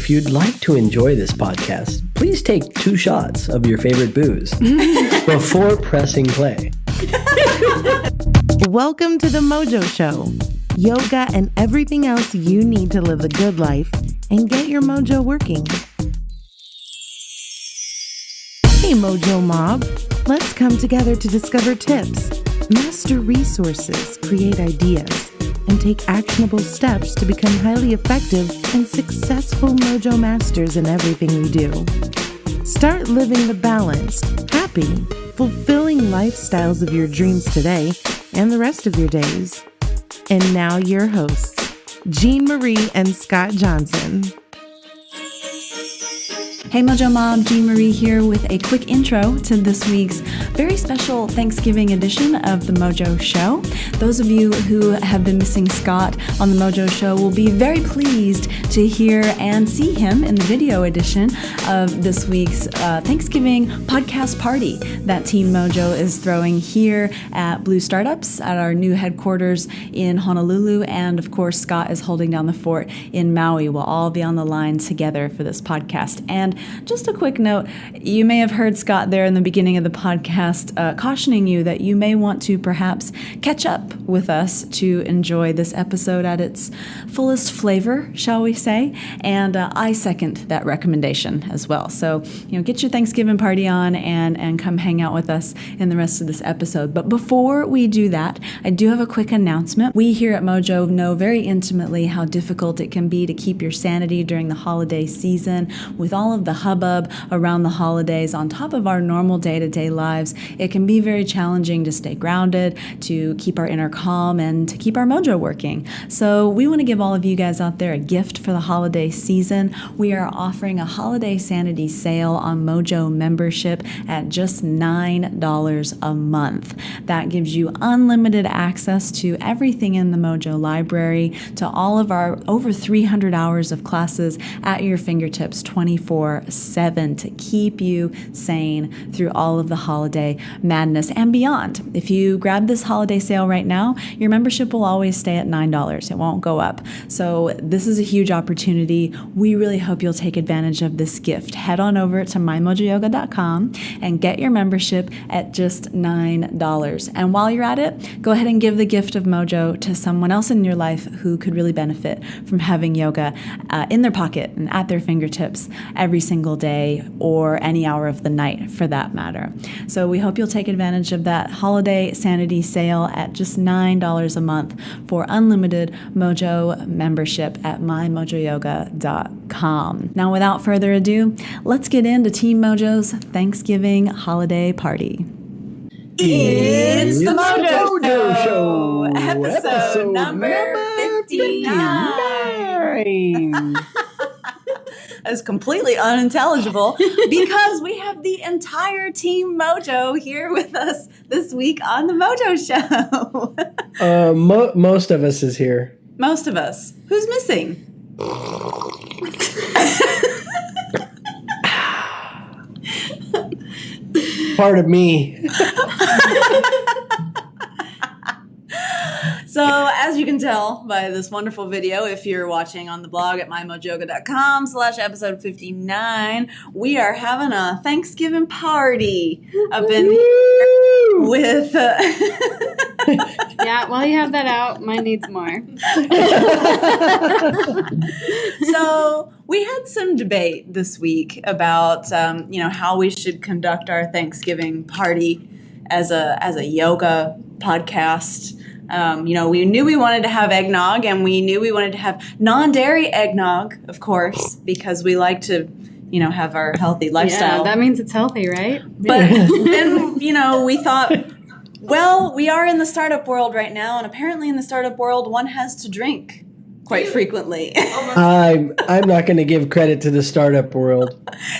If you'd like to enjoy this podcast, please take 2 shots of your favorite booze before pressing play. Welcome to the Mojo Show. Yoga and everything else you need to live a good life and get your mojo working. Hey Mojo Mob, let's come together to discover tips, master resources, create ideas, and take actionable steps to become highly effective and successful mojo masters in everything we do. Start living the balanced, happy, fulfilling lifestyles of your dreams today and the rest of your days. And now your hosts, Jean Marie and Scott Johnson. Hey Mojo Mob, Jean Marie here with a quick intro to this week's very special Thanksgiving edition of the Mojo Show. Those of you who have been missing Scott on the Mojo Show will be very pleased to hear and see him in the video edition of this week's Thanksgiving podcast party that Team MOJO is throwing here at Blue Startups at our new headquarters in Honolulu. And of course, Scott is holding down the fort in Maui. We'll all be on the line together for this podcast. And just a quick note, you may have heard Scott there in the beginning of the podcast cautioning you that you may want to perhaps catch up with us to enjoy this episode at its fullest flavor, shall we say. And I second that recommendation as well. So, get your Thanksgiving party on and come hang out with us in the rest of this episode. But before we do that, I do have a quick announcement. We here at Mojo know very intimately how difficult it can be to keep your sanity during the holiday season with all of the hubbub around the holidays on top of our normal day-to-day lives. It can be very challenging to stay grounded, to keep our inner calm, and to keep our mojo working. So we want to give all of you guys out there a gift for the holiday season. We are offering a holiday sanity sale on Mojo membership at just $9 a month. That gives you unlimited access to everything in the Mojo library, to all of our over 300 hours of classes at your fingertips 24/7 to keep you sane through all of the holiday madness and beyond. If you grab this holiday sale right now, your membership will always stay at $9. It won't go up. So this is a huge opportunity. We really hope you'll take advantage of this gift. Head on over to mymojoyoga.com and get your membership at just $9. And while you're at it, go ahead and give the gift of Mojo to someone else in your life who could really benefit from having yoga in their pocket and at their fingertips every single day or any hour of the night for that matter. So we hope you'll take advantage of that holiday sanity sale at just $9 a month for unlimited Mojo membership at mymojoyoga.com. Now, without further ado, let's get into Team MOJO's Thanksgiving holiday party. It's the Mojo Show, episode number 59. Is completely unintelligible because we have the entire Team MOJO here with us this week on the Mojo Show. Most of us is here. Most of us. Who's missing? Part of me. So, as you can tell by this wonderful video, if you're watching on the blog at mymojoyoga.com/episode 59, we are having a Thanksgiving party up in here with... Yeah, while you have that out, mine needs more. So, we had some debate this week about, how we should conduct our Thanksgiving party as a yoga podcast. We knew we wanted to have eggnog, and we knew we wanted to have non-dairy eggnog, of course, because we like to, have our healthy lifestyle. Yeah, that means it's healthy, right? But then, we thought, well, we are in the startup world right now, and apparently in the startup world, one has to drink quite frequently. I'm not going to give credit to the startup world.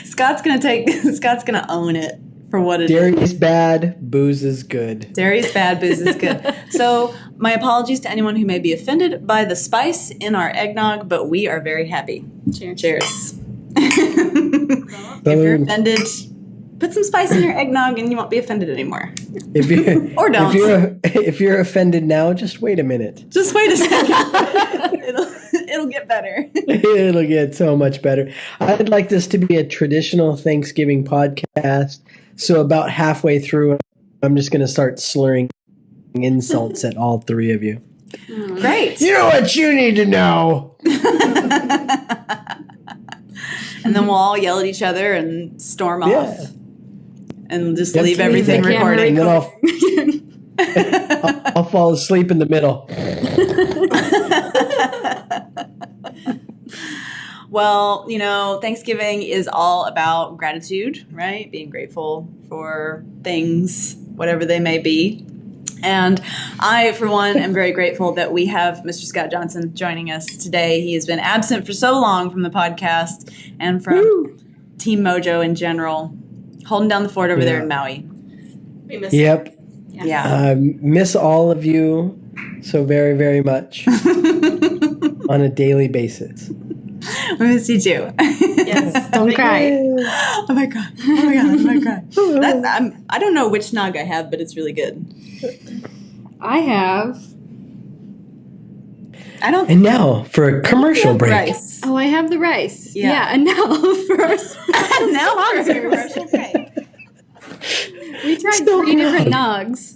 Scott's going to own it for what it Dairy is. is bad, booze is good. Dairy is bad, booze is good. So my apologies to anyone who may be offended by the spice in our eggnog, but we are very happy. Cheers. Cheers. If you're offended, put some spice in your eggnog and you won't be offended anymore. If you, or don't. If you're offended now, just wait a minute. Just wait a second. It'll get better. It'll get so much better. I'd like this to be a traditional Thanksgiving podcast. So about halfway through, I'm just going to start slurring insults at all three of you. Great. You know what you need to know. And then we'll all yell at each other and storm off. And just Yep. leave everything Leave the camera recording. And then I'll fall asleep in the middle. Well, Thanksgiving is all about gratitude, right? Being grateful for things, whatever they may be. And I, for one, am very grateful that we have Mr. Scott Johnson joining us today. He has been absent for so long from the podcast and from Team MOJO in general, holding down the fort over there in Maui. We miss Yep. Yeah. Miss all of you so very, very much on a daily basis. We miss you too. Yes. Don't cry. Oh my God. Oh my God. Oh my God. I don't know which nog I have, but it's really good. I have. And now for a commercial break. Rice. Oh, I have the rice. Yeah. And now for our And now on to commercial break. We tried 3 different nugs.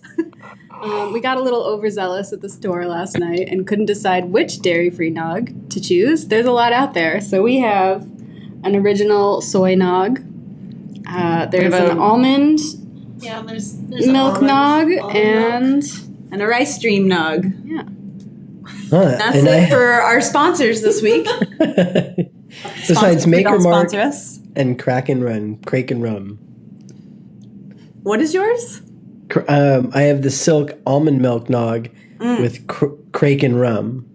We got a little overzealous at the store last night and couldn't decide which dairy-free nog to choose. There's a lot out there. So we have an original soy nog. There's an almond there's milk nog and And a rice stream nog. yeah. That's it for our sponsors this week. Besides Maker Don't Mark sponsor us. and Crack and Rum. What is yours? I have the Silk Almond Milk Nog with Crake and Rum.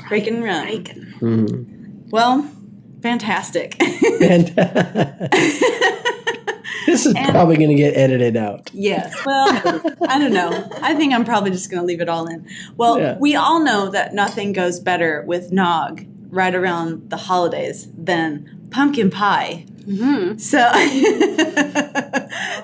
Crake and Rum. Mm. Well, fantastic. And this is probably going to get edited out. Yes. Well, I don't know. I think I'm probably just going to leave it all in. Well, we all know that nothing goes better with nog right around the holidays than pumpkin pie. Mm-hmm.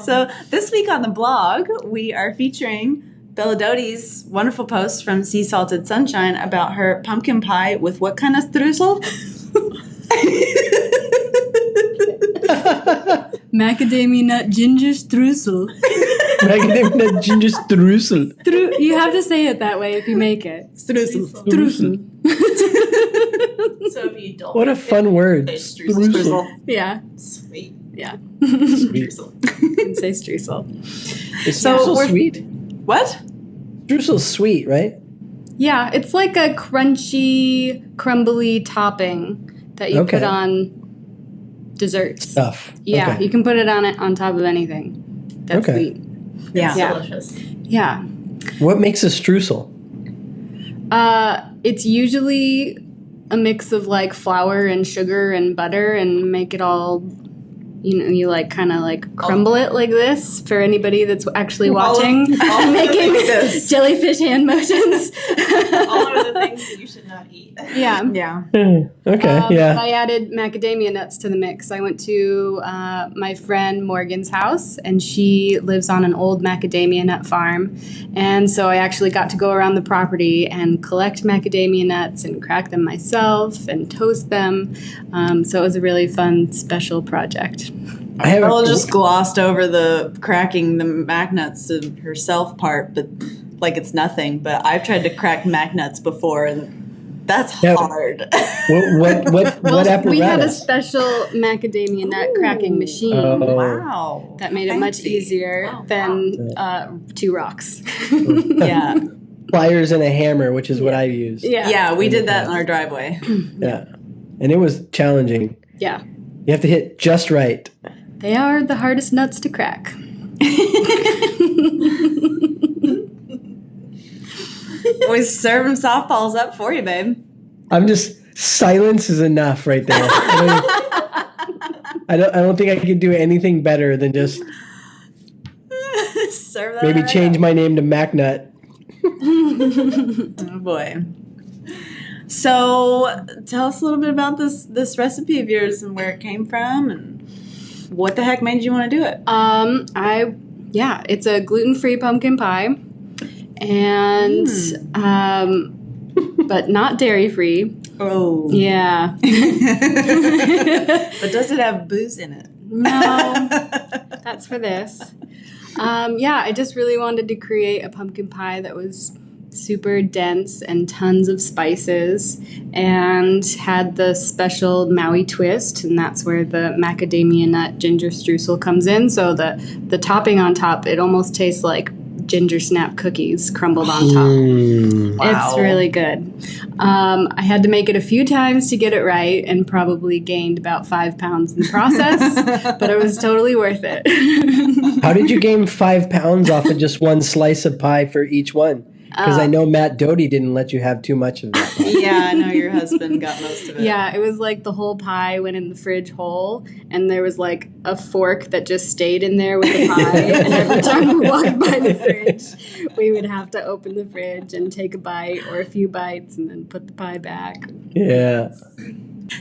So this week on the blog, we are featuring Bella Doty's wonderful post from Sea Salted Sunshine about her pumpkin pie with what kind of streusel? Macadamia nut ginger streusel. Macadamia nut ginger streusel. You have to say it that way if you make it. Streusel. Streusel. So if you don't, What a fun word. say streusel. Yeah. Sweet. Yeah. Streusel. You can say streusel. Is So streusel we're- sweet? What? Streusel's sweet, right? Yeah, it's like a crunchy, crumbly topping that you put on desserts. Stuff. Yeah, Okay. you can put it on top of anything. That's Okay. sweet. Yeah. Yeah. Delicious. Yeah. What makes a streusel? It's usually a mix of like flour and sugar and butter and make it all, you like kind of like crumble it like this for anybody that's actually watching. all making this. jellyfish hand motions. All are the things that you should not eat. Yeah. Yeah. Okay, But yeah. I added macadamia nuts to the mix. I went to my friend Morgan's house, and she lives on an old macadamia nut farm. And so I actually got to go around the property and collect macadamia nuts and crack them myself and toast them. So it was a really fun, special project. Bella just glossed over the cracking the mac nuts to herself part, but like it's nothing. But I've tried to crack mac nuts before, and that's hard. What apparatus? We had a special macadamia nut cracking machine Wow. that made it much easier than 2 rocks. Yeah. Pliers and a hammer, which is what I used. Yeah, we did that in our driveway. Yeah. And it was challenging. Yeah. You have to hit just right. They are the hardest nuts to crack. We serve them softballs up for you, babe. I'm just silence is enough right there. I don't think I could do anything better than just Serve that maybe right change up. my name to MacNut. Oh boy. So tell us a little bit about this recipe of yours and where it came from and what the heck made you want to do it. It's a gluten-free pumpkin pie, and but not dairy-free. Oh. Yeah. But does it have booze in it? No, that's for this. I just really wanted to create a pumpkin pie that was super dense and tons of spices and had the special Maui twist, and that's where the macadamia nut ginger streusel comes in. So the topping on top, it almost tastes like ginger snap cookies crumbled on top. Wow. It's really good. I had to make it a few times to get it right and probably gained about 5 pounds in the process, but it was totally worth it. How did you gain 5 pounds off of just one slice of pie for each one? Because I know Matt Doty didn't let you have too much of that pie. Yeah, I know your husband got most of it. Yeah, it was like the whole pie went in the fridge whole, and there was like a fork that just stayed in there with the pie. And every time we walked by the fridge, we would have to open the fridge and take a bite or a few bites and then put the pie back. Yeah.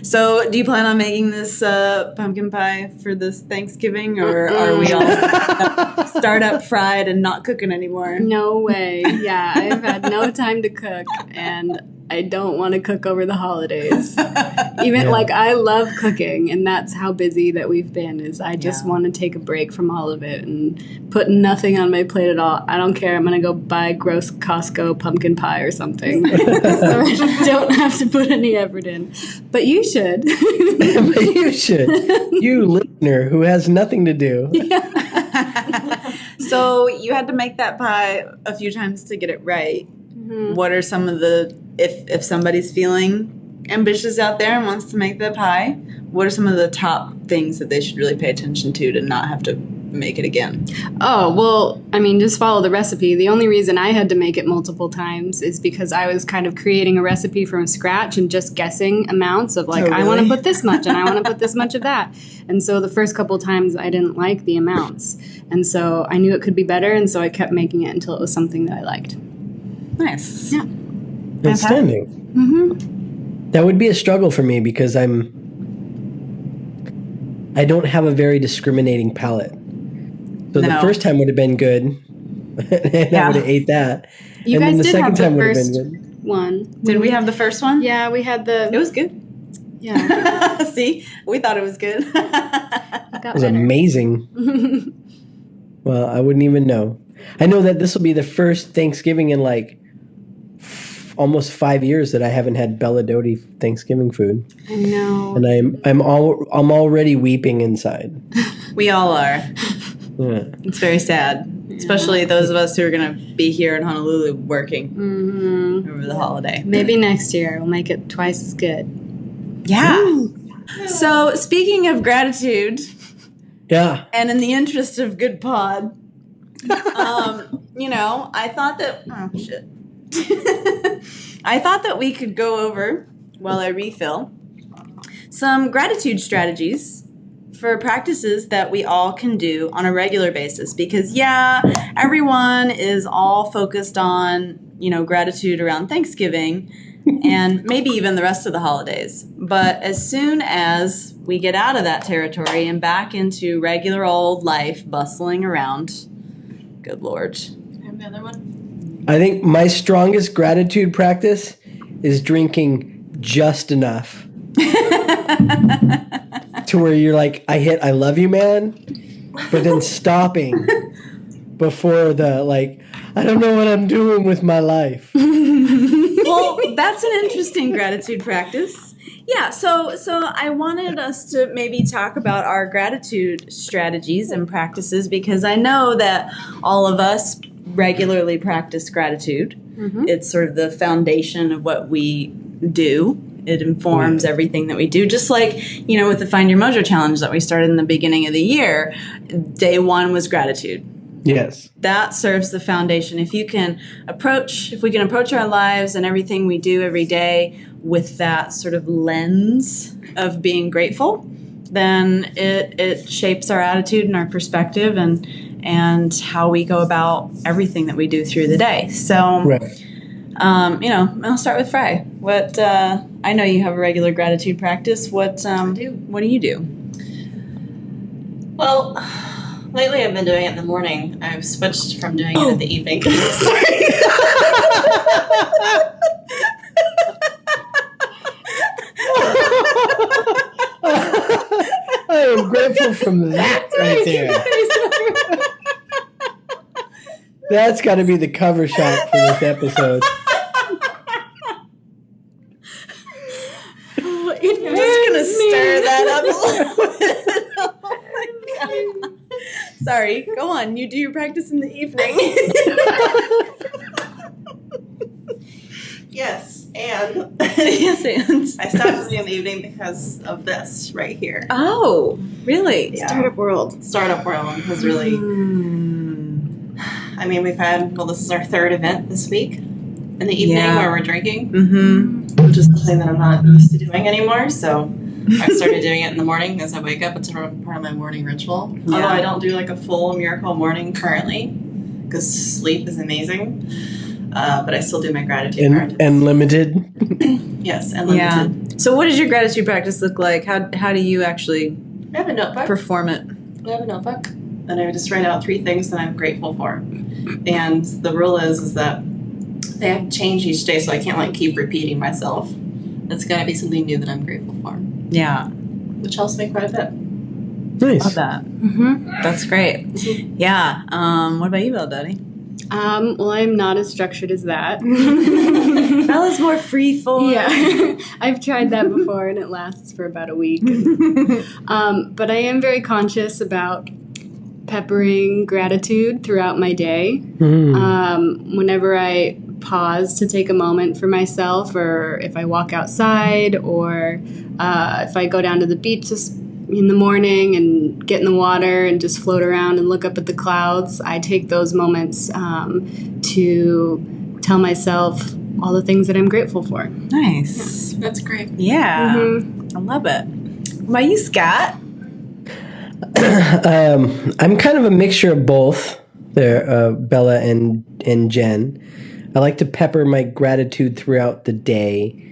So, do you plan on making this pumpkin pie for this Thanksgiving, or are we all start up fried and not cooking anymore? No way. Yeah, I've had no time to cook, and I don't want to cook over the holidays. I love cooking, and that's how busy that we've been, is I just want to take a break from all of it and put nothing on my plate at all. I don't care. I'm going to go buy gross Costco pumpkin pie or something. So I don't have to put any effort in. But you should. But you should. You listener who has nothing to do. So, you had to make that pie a few times to get it right. Mm-hmm. What are some of the, if somebody's feeling ambitious out there and wants to make the pie, what are some of the top things that they should really pay attention to not have to make it again? Oh, well, I mean, just follow the recipe. The only reason I had to make it multiple times is because I was kind of creating a recipe from scratch and just guessing amounts of like, I want to put this much and I want to put this much of that. And so the first couple times I didn't like the amounts. And so I knew it could be better, and so I kept making it until it was something that I liked. Nice. Yeah. Outstanding. Mm-hmm. That would be a struggle for me because I don't have a very discriminating palate. So the first time would have been good, and I would have ate that. You and guys then the did second have the time would have first been good. one. Did we have the first one? Yeah, we had the... It was good. Yeah. See? We thought it was good. It was amazing. Well, I wouldn't even know. I know that this will be the first Thanksgiving in like almost 5 years that I haven't had Bella Doty Thanksgiving food. I know. And I'm already weeping inside. We all are. Yeah. It's very sad, especially those of us who are going to be here in Honolulu working over the holiday. Maybe next year we'll make it twice as good. Yeah. Ooh. So, speaking of gratitude, and in the interest of good pod, I thought that I thought that we could go over, while I refill, some gratitude strategies for practices that we all can do on a regular basis. Because, everyone is all focused on, gratitude around Thanksgiving and maybe even the rest of the holidays. But as soon as we get out of that territory and back into regular old life, bustling around, good Lord. Have the other one? I think my strongest gratitude practice is drinking just enough to where you're like, I love you, man, but then stopping before the, like, I don't know what I'm doing with my life. Well, that's an interesting gratitude practice. Yeah, so I wanted us to maybe talk about our gratitude strategies and practices, because I know that all of us regularly practice gratitude. Mm-hmm. It's sort of the foundation of what we do. It informs everything that we do. Just like, with the Find Your Mojo challenge that we started in the beginning of the year, day one was gratitude. Yes. That serves the foundation. If we can approach our lives and everything we do every day with that sort of lens of being grateful, then it shapes our attitude and our perspective and how we go about everything that we do through the day. So, I'll start with Fry. What I know you have a regular gratitude practice. What do you do? Well, lately I've been doing it in the morning. I've switched from doing it in the evening. Sorry. steal from that right there. That's got to be the cover shot for this episode. You're just going to stir that up a little bit. Oh my God. Sorry, go on. You do your practice in the evening. Yes, and Yes, and. I stopped doing it in the evening because of this right here. Oh, really? Yeah. Startup World. Startup World was really. I mean, this is our third event this week in the evening where we're drinking, which is something that I'm not used to doing anymore. So I started doing it in the morning as I wake up. It's part of my morning ritual. Yeah. Although I don't do like a full miracle morning currently because sleep is amazing. But I still do my gratitude practice. And limited. Yes, and limited. Yeah. So what does your gratitude practice look like? How do you actually I have a notebook. perform it? I have a notebook, and I just write out 3 things that I'm grateful for. And the rule is that they have to change each day, so I can't keep repeating myself. It's got to be something new that I'm grateful for, Yeah. which helps me quite a bit. Nice. Love that. That's great. Yeah. What about you, Belle Daddy? Well, I'm not as structured as that. Bella's more free form. Yeah, I've tried that before, and it lasts for about a week. But I am very conscious about peppering gratitude throughout my day. Whenever I pause to take a moment for myself, or if I walk outside, or if I go down to the beach in the morning and get in the water and just float around and look up at the clouds, I take those moments to tell myself all the things that I'm grateful for. Nice. That's great. Yeah. I love it. What about you, Scott? I'm kind of a mixture of both there, Bella and Jen. I like to pepper my gratitude throughout the day.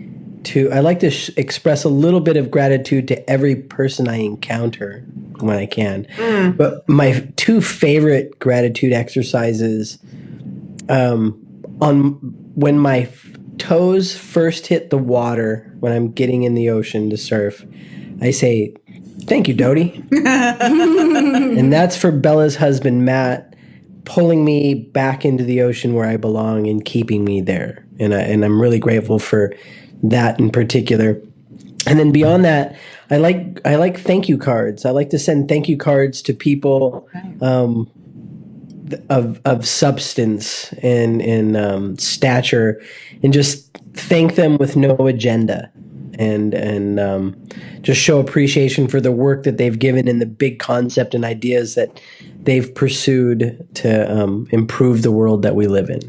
I like to express a little bit of gratitude to every person I encounter when I can. But my 2 favorite gratitude exercises, when my toes first hit the water when I'm getting in the ocean to surf, I say, "Thank you, Dodie." And that's for Bella's husband, Matt, pulling me back into the ocean where I belong and keeping me there. And I'm really grateful for that in particular. And then beyond that, I like thank you cards. I like to send thank you cards to people of substance and stature, and just thank them with no agenda, and just show appreciation for the work that they've given and the big concept and ideas that they've pursued to improve the world that we live in.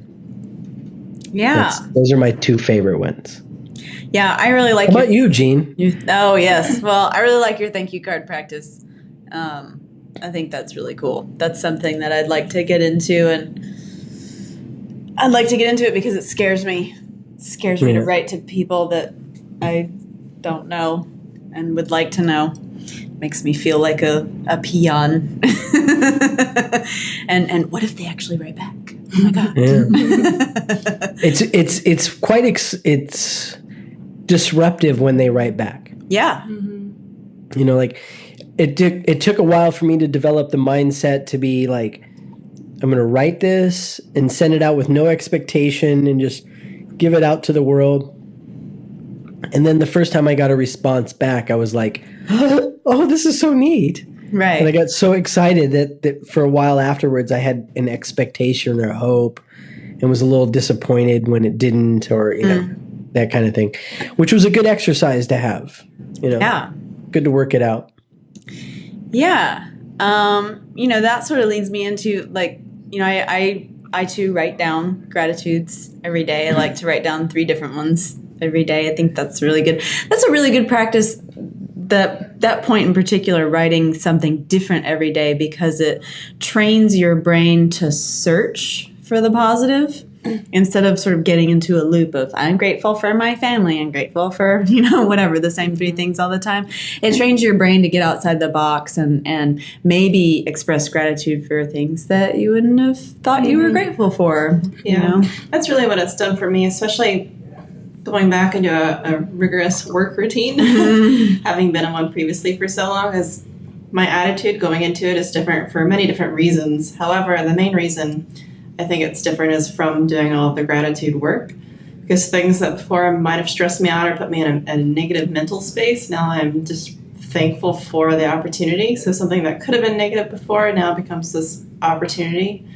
Yeah. Those are my 2 favorite ones. Yeah, I really like. How about you, Jean? Oh, yes. Well, I really like your thank you card practice. I think that's really cool. That's something that I'd like to get into, and I'd like to get into it because it scares me. It scares me to write to people that I don't know and would like to know. It makes me feel like a peon. And what if they actually write back? Oh my God. Yeah. It's quite it's disruptive when they write back. Yeah. You know, it took a while for me to develop the mindset to be like, I'm going to write this and send it out with no expectation and just give it out to the world. And then the first time I got a response back, I was like, oh, this is so neat. Right. And I got so excited that for a while afterwards, I had an expectation or hope and was a little disappointed when it didn't, or, you know, that kind of thing, which was a good exercise to have, you know. Yeah. Good to work it out. Yeah. That sort of leads me into I too write down gratitudes every day. I like to write down 3 different ones every day. I think that's really good. That's a really good practice. That point in particular, writing something different every day, because it trains your brain to search for the positive instead of sort of getting into a loop of, I'm grateful for my family, I'm grateful for, whatever, the same 3 things all the time. It trains your brain to get outside the box and maybe express gratitude for things that you wouldn't have thought you were grateful for. Yeah. That's really what it's done for me, especially going back into a rigorous work routine, having been in one previously for so long, is my attitude going into it is different for many different reasons. However, the main reason I think it's different is from doing all of the gratitude work. Because things that before might have stressed me out or put me in a negative mental space, now I'm just thankful for the opportunity. So something that could have been negative before now becomes this opportunity.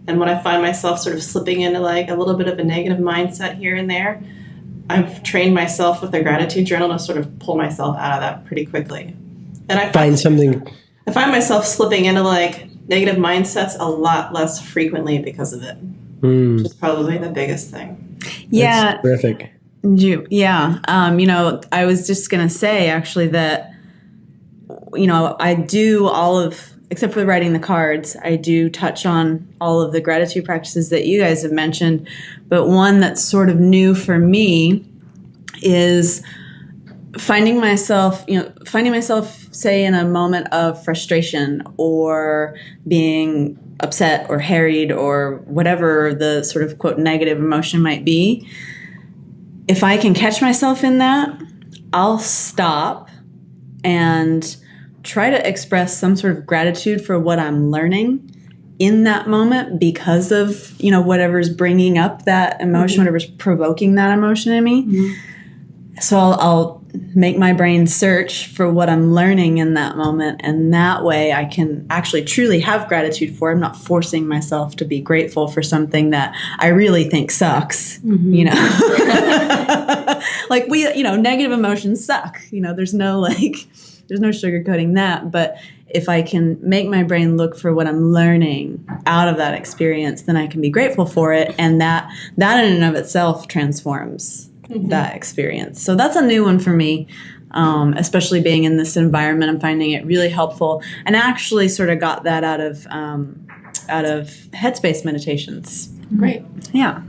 And when I find myself sort of slipping into like a little bit of a negative mindset here and there, I've trained myself with a gratitude journal to sort of pull myself out of that pretty quickly. And I find myself slipping into like negative mindsets a lot less frequently because of it, which is probably the biggest thing. Yeah. That's terrific. I was just going to say actually that, I do except for writing the cards, I do touch on all of the gratitude practices that you guys have mentioned. But one that's sort of new for me is finding myself, say in a moment of frustration or being upset or harried or whatever the sort of quote negative emotion might be. If I can catch myself in that, I'll stop and try to express some sort of gratitude for what I'm learning in that moment because of, whatever's bringing up that emotion, whatever's provoking that emotion in me. Mm-hmm. So I'll make my brain search for what I'm learning in that moment. And that way I can actually truly have gratitude for. I'm not forcing myself to be grateful for something that I really think sucks, like negative emotions suck. There's no sugarcoating that. But if I can make my brain look for what I'm learning out of that experience, then I can be grateful for it. And that in and of itself transforms that experience. So that's a new one for me, especially being in this environment. I'm finding it really helpful, and actually sort of got that out of Headspace meditations. Great. Yeah.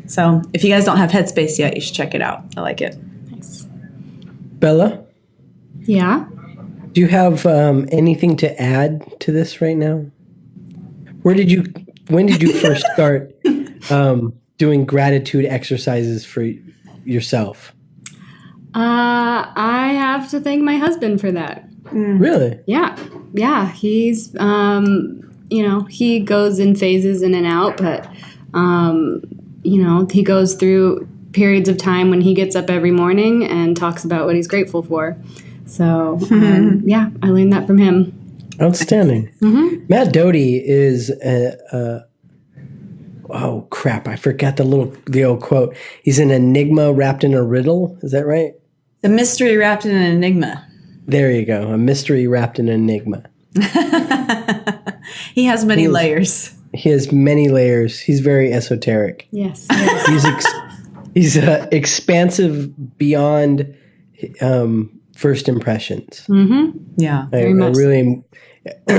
So if you guys don't have Headspace yet, you should check it out. I like it. Nice. Bella? Yeah? Do you have anything to add to this right now? When did you first start doing gratitude exercises for yourself? I have to thank my husband for that. Really? Yeah. He's, he goes in phases in and out, but, he goes through periods of time when he gets up every morning and talks about what he's grateful for. So, I learned that from him. Outstanding. Mm-hmm. Matt Doty is oh crap! I forgot the old quote. He's an enigma wrapped in a riddle. Is that right? The mystery wrapped in an enigma. There you go. A mystery wrapped in an enigma. He has many layers. He has many layers. He's very esoteric. Yes. He's expansive beyond first impressions. Mm-hmm. Yeah, I really,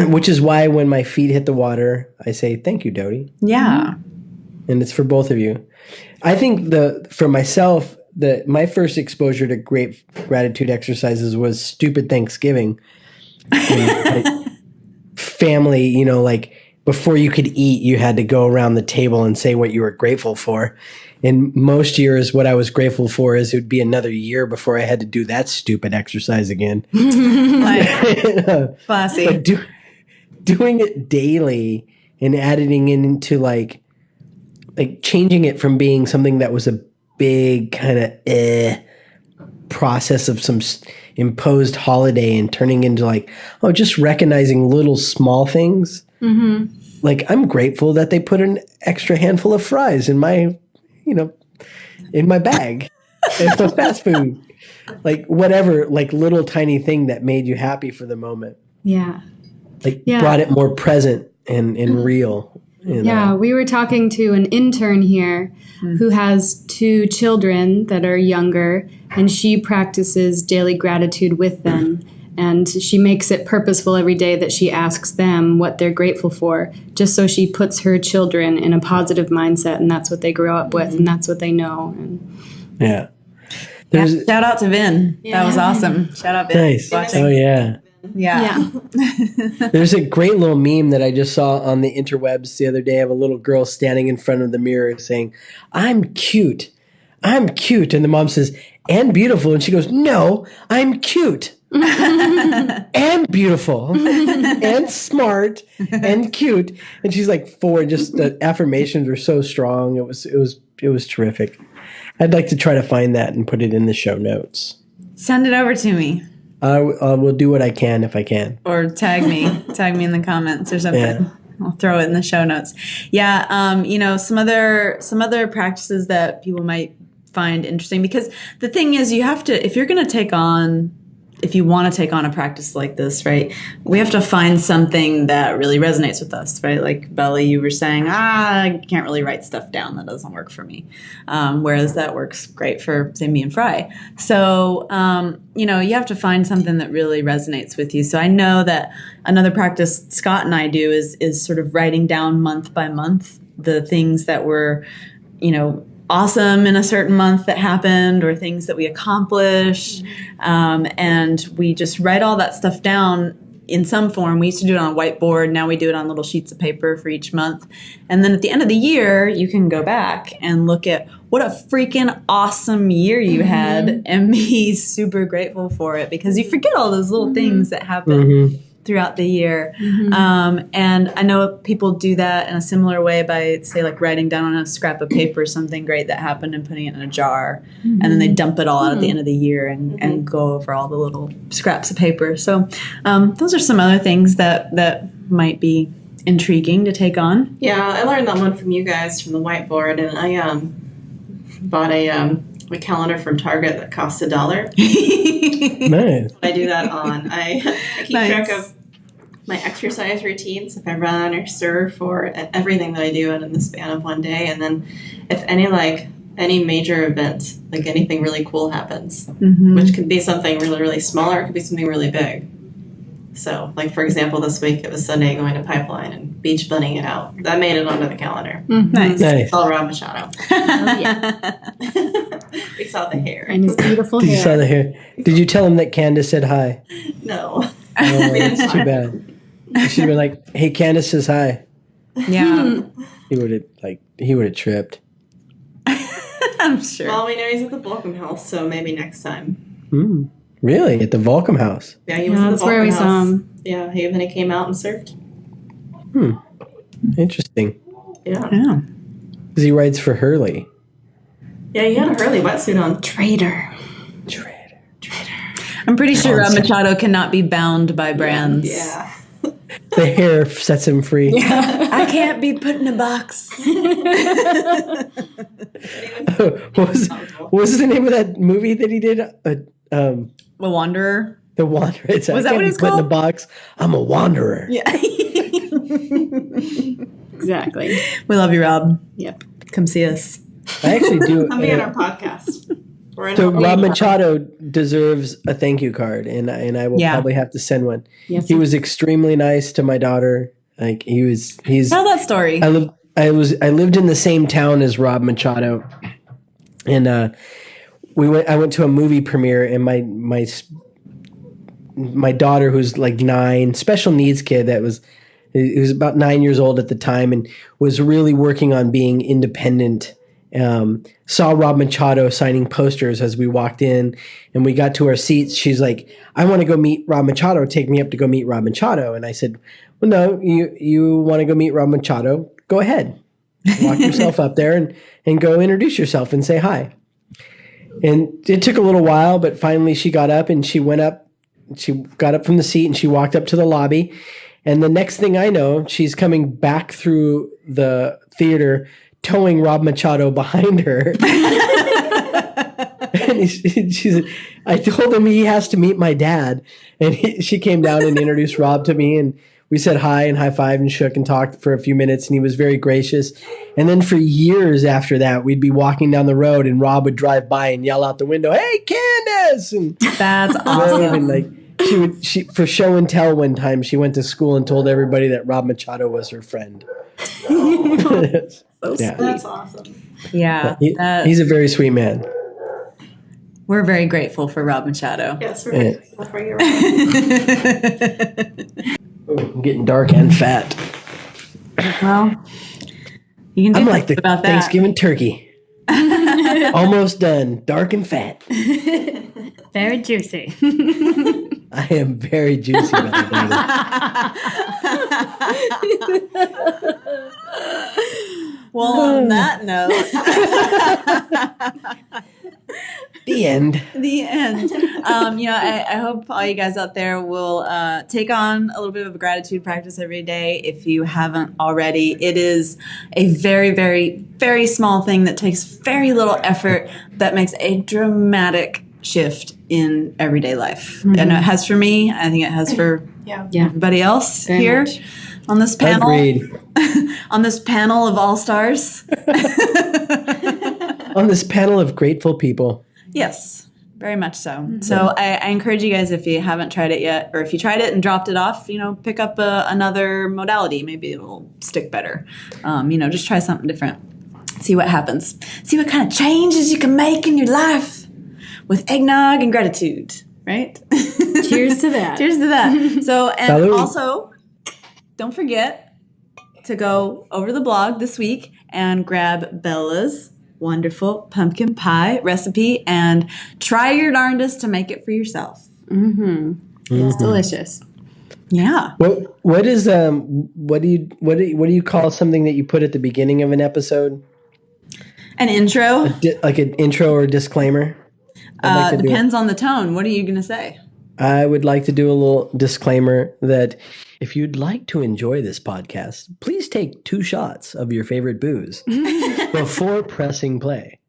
which is why when my feet hit the water, I say thank you, Doty. Yeah. And it's for both of you. I think for myself, my first exposure to great gratitude exercises was stupid Thanksgiving. Family, like before you could eat, you had to go around the table and say what you were grateful for. And most years, what I was grateful for is it would be another year before I had to do that stupid exercise again. Classy. But doing it daily and adding it into like changing it from being something that was a big kind of process of some imposed holiday and turning into just recognizing little small things. Mm-hmm. Like, I'm grateful that they put an extra handful of fries in my bag. It's a fast food. Like, whatever, little tiny thing that made you happy for the moment. Yeah. Brought it more present and real. Yeah, we were talking to an intern here who has 2 children that are younger, and she practices daily gratitude with them. And she makes it purposeful every day that she asks them what they're grateful for, just so she puts her children in a positive mindset, and that's what they grow up with, and that's what they know. Yeah. Shout out to Vin. Yeah. That was awesome. Shout out Vin. Nice. Oh, yeah. Yeah. There's a great little meme that I just saw on the interwebs the other day of a little girl standing in front of the mirror saying, "I'm cute. I'm cute. And the mom says, and beautiful. And she goes, no, I'm cute. And beautiful and smart and cute. And she's like 4, and just the affirmations were so strong. It was terrific. I'd like to try to find that and put it in the show notes. Send it over to me. I will do what I can if I can. Or tag me in the comments or something. Yeah. I'll throw it in the show notes. Yeah, some other practices that people might find interesting, because the thing is, you have to, if you want to take on a practice like this, right, we have to find something that really resonates with us, right? Like Belly, you were saying, I can't really write stuff down. That doesn't work for me. Whereas that works great for, say, me and Fry. So, you have to find something that really resonates with you. So I know that another practice Scott and I do is sort of writing down month by month the things that were, awesome in a certain month that happened, or things that we accomplished. And we just write all that stuff down in some form. We used to do it on a whiteboard. Now we do it on little sheets of paper for each month. And then at the end of the year, you can go back and look at what a freaking awesome year you had and be super grateful for it, because you forget all those little things that happen throughout the year. And I know people do that in a similar way by, say, like writing down on a scrap of paper something great that happened and putting it in a jar. And then they dump it all out at the end of the year and go over all the little scraps of paper. So those are some other things that might be intriguing to take on. Yeah, I learned that one from you guys from the whiteboard, and I bought a calendar from Target that costs $1. Nice. I do that on. I keep track of my exercise routines, if I run or surf, or everything that I do in the span of one day. And then if any major event, like anything really cool happens, which could be something really, really small, or it could be something really big. So, like, for example, this week it was Sunday going to Pipeline and beach bunnying it out. That made it onto the calendar. Nice. It's all Rob Machado. Oh, yeah. We saw the hair. And his beautiful hair. You saw the hair. Did you tell him that Candace said hi? No. Oh, that's too bad. You should have been like, hey, Candace says hi. Yeah. He would have tripped. I'm sure. Well, we know he's at the Volcom House, so maybe next time. Really? At the Volcom House? Yeah, he was at the that's where we Volcom saw House. him. Yeah, then he came out and surfed. Interesting. Yeah. Because he rides for Hurley. Yeah, he had a Hurley wetsuit on. Traitor. I'm pretty sure Rob Machado cannot be bound by brands. Yeah. The hair sets him free. Yeah. I can't be put in a box. What was the name of that movie that he did? The Wanderer. The Wanderer. Was that what it was called? Put in a box. I'm a wanderer. Yeah. Exactly. We love you, Rob. Yep. Come see us. I actually do. Come be on our podcast. So Rob Machado deserves a thank you card, and I will probably have to send one. Yes. He was extremely nice to my daughter. Like he's Tell that story. I lived in the same town as Rob Machado, and I went to a movie premiere, and my daughter, who's like 9, special needs kid he was about 9 years old at the time and was really working on being independent. Saw Rob Machado signing posters as we walked in, and we got to our seats. She's like, I want to go meet Rob Machado. Take me up to go meet Rob Machado. And I said, well, no, you want to go meet Rob Machado? Go ahead. Walk yourself up there and go introduce yourself and say hi. And it took a little while, but finally she got up and she got up from the seat and she walked up to the lobby. And the next thing I know, she's coming back through the theater towing Rob Machado behind her. And she said, I told him he has to meet my dad. And she came down and introduced Rob to me, and we said hi and high-fived and shook and talked for a few minutes, and he was very gracious. And then for years after that, we'd be walking down the road, and Rob would drive by and yell out the window, hey, Candace! And that's awesome. And she for show and tell one time, she went to school and told everybody that Rob Machado was her friend. That's awesome. Yeah. He's a very sweet man. We're very grateful for Rob Machado. Yes, we're grateful for you. I'm getting dark and fat. Well, you can do I'm like the about that. Thanksgiving turkey. Almost done. Dark and fat. Very juicy. I am very juicy, Belly Button. Well, on that note, The end. the end. I hope all you guys out there will take on a little bit of a gratitude practice every day if you haven't already. It is a very, very, very small thing that takes very little effort that makes a dramatic shift in everyday life. I know it has for me. I think it has for everybody else Very here much. on this panel. Agreed. On this panel of all stars. On this panel of grateful people. Yes, very much so. So I encourage you guys, if you haven't tried it yet, or if you tried it and dropped it off, pick up another modality. Maybe it'll stick better. Just try something different. See what happens. See what kind of changes you can make in your life with eggnog and gratitude, right? Cheers to that. Cheers to that. So, and Salud. also, don't forget to go over to the blog this week and grab Bella's wonderful pumpkin pie recipe and try your darndest to make it for yourself. It's delicious. Yeah. What is what do you call something that you put at the beginning of an episode? An intro Like an intro or disclaimer? I'd like to do depends on the tone. What are you going to say? I would like to do a little disclaimer that if you'd like to enjoy this podcast, please take 2 shots of your favorite booze before pressing play.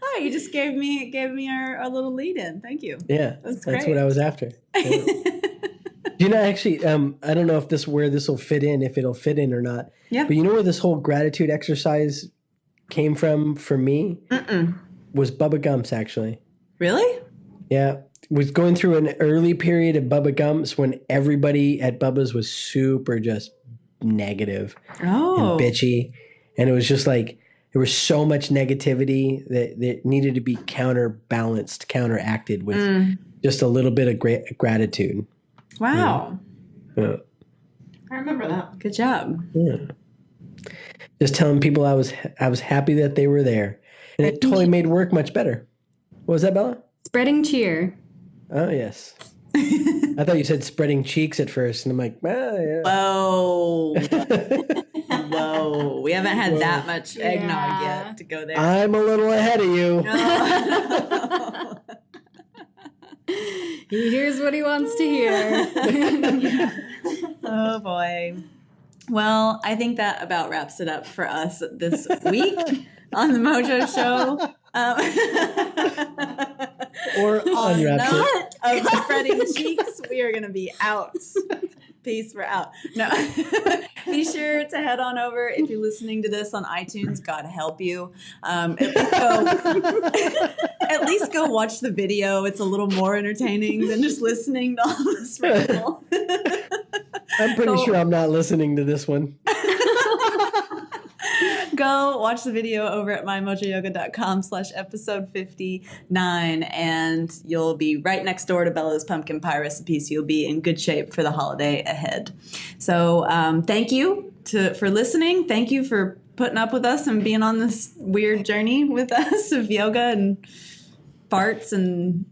Oh, you just gave me our little lead in. Thank you. Yeah, That's that's great. what I was after. Yeah. Actually, I don't know if where this will fit in, if it'll fit in or not. Yeah. But you know where this whole gratitude exercise came from for me? Was Bubba Gumps, actually. Really? Yeah. Was going through an early period of Bubba Gumps when everybody at Bubba's was super just negative Oh. and bitchy. And it was just like there was so much negativity that needed to be counteracted with just a little bit of gratitude. Wow. Yeah. I remember that. Good job. Yeah. Just telling people I was happy that they were there. And it totally made work much better. What was that, Bella? Spreading cheer. Oh, yes. I thought you said spreading cheeks at first, and I'm like, yeah. Whoa. Whoa. We haven't had that much eggnog yet to go there. I'm a little ahead of you. He hears what he wants to hear. Oh, boy. Well, I think that about wraps it up for us this week on the Mojo Show. Or On unwraps it. note of spreading cheeks, we are going to be out. Peace, we're out. No. Be sure to head on over if you're listening to this on iTunes. God help you. At least go watch the video. It's a little more entertaining than just listening to all this ramble. I'm pretty sure I'm not listening to this one. Go watch the video over at mymojoyoga.com/episode 59, and you'll be right next door to Bella's pumpkin pie recipe, so you'll be in good shape for the holiday ahead. So thank you for listening. Thank you for putting up with us and being on this weird journey with us of yoga and farts and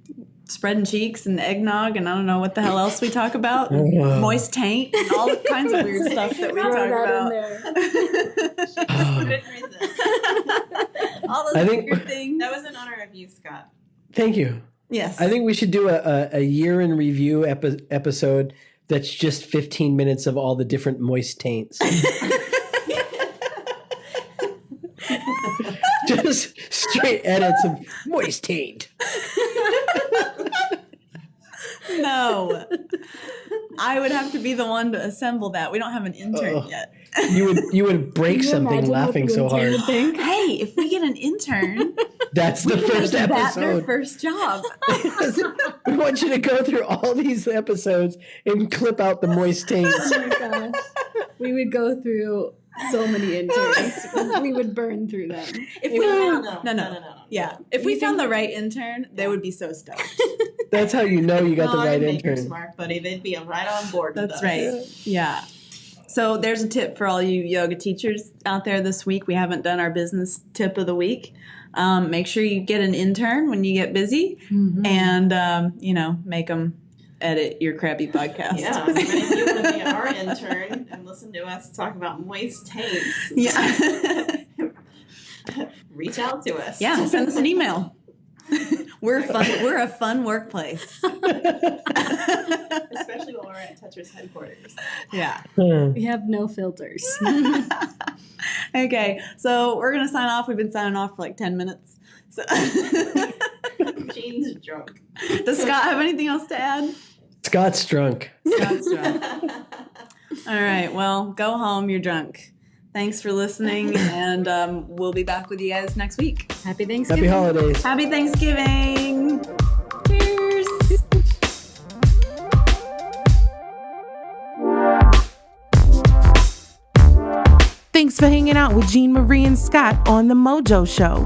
spreading cheeks and eggnog and I don't know what the hell else we talk about. Moist taint and all kinds of weird stuff that we talk about. Couldn't resist. All those weird things. That was in honor of you, Scott. Thank you. Yes. I think we should do a year in review episode that's just 15 minutes of all the different moist taints. Just straight edits of moist taint. No. I would have to be the one to assemble that. We don't have an intern yet. You would break something laughing so hard. Hey, if we get an intern, That's the first that's their episode. first job. We want you to go through all these episodes and clip out the moist taints. Oh my gosh. We would go through so many interns. We would burn through them. If we No. Yeah. If we found the right intern, they would be so stoked. That's how you know you got the right Makers intern. Mark, buddy. They'd be right on board with That's us. right. Yeah. So there's a tip for all you yoga teachers out there this week. We haven't done our business tip of the week. Make sure you get an intern when you get busy, and make them edit your crappy podcast. Yeah, so if you want to be our intern and listen to us talk about moist tapes, reach out to us. Yeah, send us an email. We're fun. We're a fun workplace. Especially when we're at Tetris headquarters. Yeah. We have no filters. Okay, so we're gonna sign off. We've been signing off for like 10 minutes. So Jean's drunk. Does Scott have anything else to add? Scott's drunk. Scott's drunk. All right. Well, go home. You're drunk. Thanks for listening, and we'll be back with you guys next week. Happy Thanksgiving. Happy holidays. Happy Thanksgiving. Cheers. Thanks for hanging out with Jean Marie and Scott on The Mojo Show.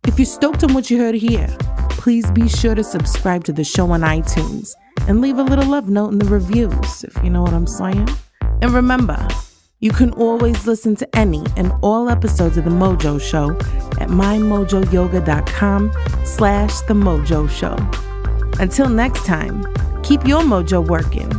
If you're stoked on what you heard here, please be sure to subscribe to the show on iTunes and leave a little love note in the reviews, if you know what I'm saying. And remember, you can always listen to any and all episodes of The Mojo Show at mymojoyoga.com/The Mojo Show. Until next time, keep your mojo working.